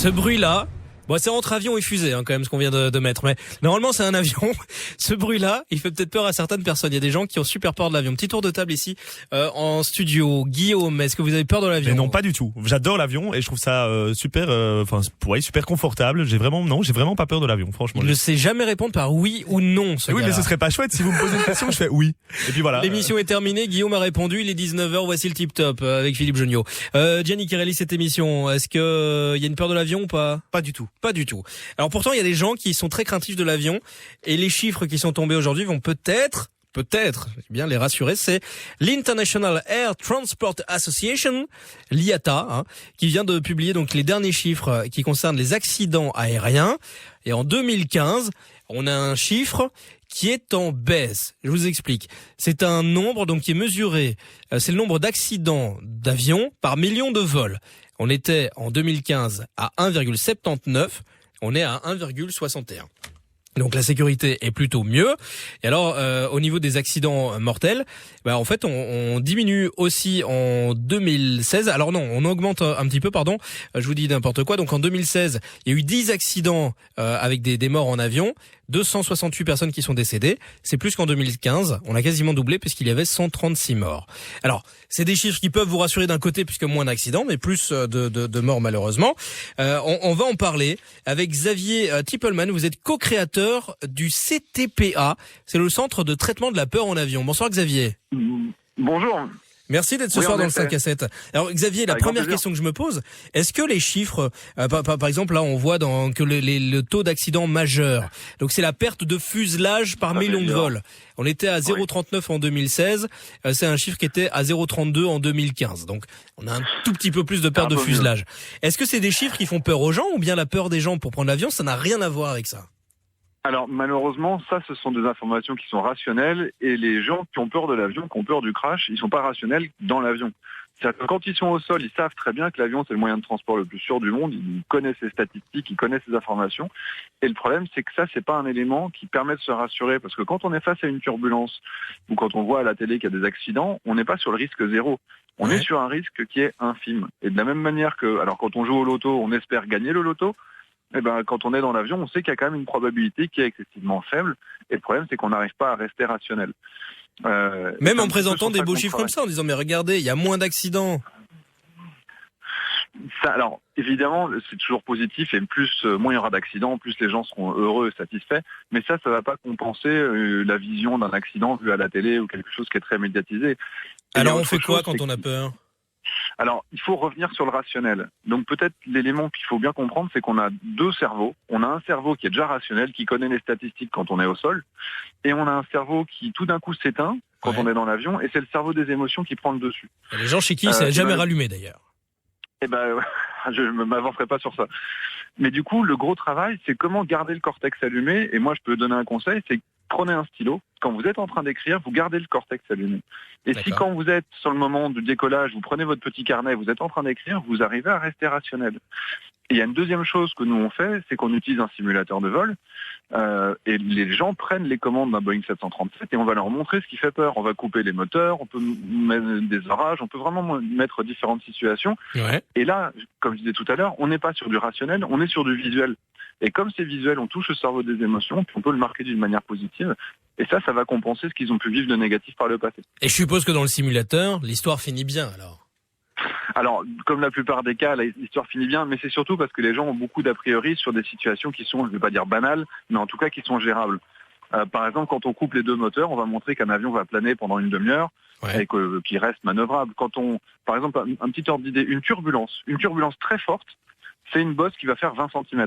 Ce bruit-là, bon, c'est entre avion et fusée quand même ce qu'on vient de mettre, mais normalement c'est un avion. Ce bruit-là, il fait peut-être peur à certaines personnes. Il y a des gens qui ont super peur de l'avion. Petit tour de table ici en studio. Guillaume, est-ce que vous avez peur de l'avion? Mais non, pas du tout. J'adore l'avion et je trouve ça super confortable. J'ai vraiment pas peur de l'avion, franchement. Il ne sait jamais répondre par oui ou non. Oui, mais ce serait pas chouette si vous me posez une question, je fais oui. Et puis voilà. L'émission est terminée. Guillaume a répondu. Il est 19h. Voici le tip top avec Philippe Geniaud. Gianni qui réalise cette émission. Est-ce que il y a une peur de l'avion ou pas? Pas du tout. Pas du tout. Alors pourtant, il y a des gens qui sont très craintifs de l'avion et les chiffres qui sont tombés aujourd'hui vont peut-être bien les rassurer. C'est l'International Air Transport Association, l'IATA, qui vient de publier donc les derniers chiffres qui concernent les accidents aériens. Et en 2015, on a un chiffre qui est en baisse. Je vous explique. C'est un nombre donc qui est mesuré. C'est le nombre d'accidents d'avions par million de vols. On était en 2015 à 1,79. On est à 1,61. Donc la sécurité est plutôt mieux. Et alors au niveau des accidents mortels, en fait on diminue aussi en 2016. Alors non, on augmente un petit peu, pardon. Je vous dis n'importe quoi. Donc en 2016, il y a eu 10 accidents avec des morts en avion, 268 personnes qui sont décédées. C'est plus qu'en 2015. On a quasiment doublé puisqu'il y avait 136 morts. Alors c'est des chiffres qui peuvent vous rassurer d'un côté puisque moins d'accidents, mais plus de morts malheureusement. On va en parler avec Xavier Tippelman. Vous êtes co-créateur du CTPA, c'est le centre de traitement de la peur en avion. Bonsoir Xavier. Bonjour. Merci d'être ce soir dans le 5 à 7. Alors Xavier, la première question que je me pose, est-ce que les chiffres, par exemple là on voit que le taux d'accident majeur, donc c'est la perte de fuselage par million de vols. On était à 0,39 en 2016, c'est un chiffre qui était à 0,32 en 2015. Donc on a un tout petit peu plus de perte de fuselage. Est-ce que c'est des chiffres qui font peur aux gens ou bien la peur des gens pour prendre l'avion, ça n'a rien à voir avec ça? Alors malheureusement, ça ce sont des informations qui sont rationnelles et les gens qui ont peur de l'avion, qui ont peur du crash, ils sont pas rationnels dans l'avion. C'est-à-dire que quand ils sont au sol, ils savent très bien que l'avion c'est le moyen de transport le plus sûr du monde, ils connaissent les statistiques, ils connaissent les informations. Et le problème c'est que ça c'est pas un élément qui permet de se rassurer parce que quand on est face à une turbulence ou quand on voit à la télé qu'il y a des accidents, on n'est pas sur le risque zéro. On est sur un risque qui est infime. Et de la même manière que, alors quand on joue au loto, on espère gagner le loto. Quand on est dans l'avion, on sait qu'il y a quand même une probabilité qui est excessivement faible. Et le problème, c'est qu'on n'arrive pas à rester rationnel. Même en présentant des beaux chiffres comme ça, en disant mais regardez, il y a moins d'accidents. Ça, alors évidemment, c'est toujours positif et moins il y aura d'accidents, plus les gens seront heureux et satisfaits. Mais ça va pas compenser la vision d'un accident vu à la télé ou quelque chose qui est très médiatisé. Alors on fait quoi quand on a peur? Alors, il faut revenir sur le rationnel. Donc peut-être l'élément qu'il faut bien comprendre, c'est qu'on a deux cerveaux. On a un cerveau qui est déjà rationnel, qui connaît les statistiques quand on est au sol, et on a un cerveau qui tout d'un coup s'éteint quand on est dans l'avion, et c'est le cerveau des émotions qui prend le dessus. Et les gens chez qui ça n'a jamais rallumé d'ailleurs. Je ne m'avancerai pas sur ça. Mais du coup, le gros travail, c'est comment garder le cortex allumé. Et moi, je peux donner un conseil, c'est prenez un stylo. Quand vous êtes en train d'écrire, vous gardez le cortex allumé. Et si quand vous êtes sur le moment du décollage, vous prenez votre petit carnet, vous êtes en train d'écrire, vous arrivez à rester rationnel. Et il y a une deuxième chose que nous on fait, c'est qu'on utilise un simulateur de vol. Et les gens prennent les commandes d'un Boeing 737 et on va leur montrer ce qui fait peur. On va couper les moteurs, on peut mettre des orages, on peut vraiment mettre différentes situations. Ouais. Et là, comme je disais tout à l'heure, on n'est pas sur du rationnel, on est sur du visuel. Et comme c'est visuel, on touche le cerveau des émotions, puis on peut le marquer d'une manière positive. Et ça va compenser ce qu'ils ont pu vivre de négatif par le passé. Et je suppose que dans le simulateur, l'histoire finit bien alors. Alors, comme la plupart des cas, l'histoire finit bien, mais c'est surtout parce que les gens ont beaucoup d'a priori sur des situations qui sont, je ne vais pas dire banales, mais en tout cas qui sont gérables. Par exemple, quand on coupe les deux moteurs, on va montrer qu'un avion va planer pendant une demi-heure et qu'il reste manœuvrable. Par exemple, un petit ordre d'idée, une turbulence très forte, c'est une bosse qui va faire 20 cm.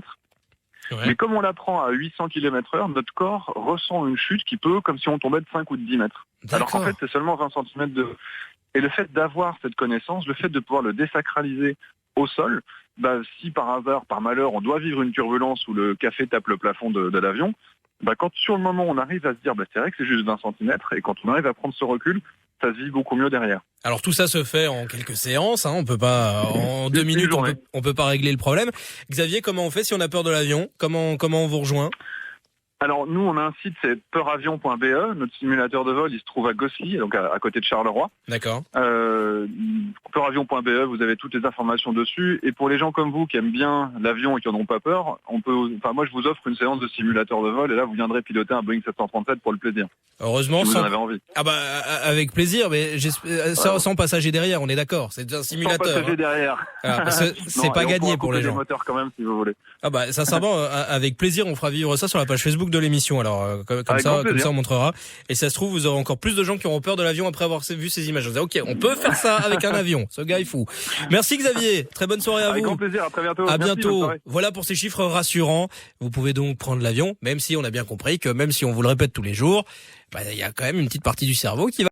Ouais. Mais comme on la prend à 800 km/h, notre corps ressent une chute qui peut, comme si on tombait de 5 ou de 10 mètres. Alors qu'en fait, c'est seulement 20 cm de... Et le fait d'avoir cette connaissance, le fait de pouvoir le désacraliser au sol, si par hasard, par malheur, on doit vivre une turbulence où le café tape le plafond de l'avion, quand sur le moment on arrive à se dire c'est vrai que c'est juste 20 cm, et quand on arrive à prendre ce recul, ça se vit beaucoup mieux derrière. Alors tout ça se fait en quelques séances, on peut pas en 2 minutes, on peut pas régler le problème. Xavier, comment on fait si on a peur de l'avion ? Comment on vous rejoint ? Alors nous, on a un site, c'est peuravion.be. Notre simulateur de vol, il se trouve à Gosselies, donc à côté de Charleroi. D'accord. Peuravion.be, vous avez toutes les informations dessus. Et pour les gens comme vous qui aiment bien l'avion et qui en ont pas peur, moi je vous offre une séance de simulateur de vol et là vous viendrez piloter un Boeing 737 pour le plaisir. Heureusement, Si vous en avez envie. Ah bah avec plaisir, mais sans passager derrière, on est d'accord. C'est un simulateur. Sans passager derrière. Voilà, parce que c'est pas gagné pour les gens. Les moteurs quand même si vous voulez. Ah bah sincèrement, avec plaisir, on fera vivre ça sur la page Facebook de l'émission. Alors comme ça on montrera. Et ça se trouve, vous aurez encore plus de gens qui auront peur de l'avion après avoir vu ces images. Vous dites, ok, on peut faire ça avec un avion. Ce gars est fou. Merci Xavier. Très bonne soirée à vous. Avec grand plaisir. À très bientôt. À Merci, bientôt. Voilà pour ces chiffres rassurants. Vous pouvez donc prendre l'avion, même si on a bien compris que même si on vous le répète tous les jours, il y a quand même une petite partie du cerveau qui va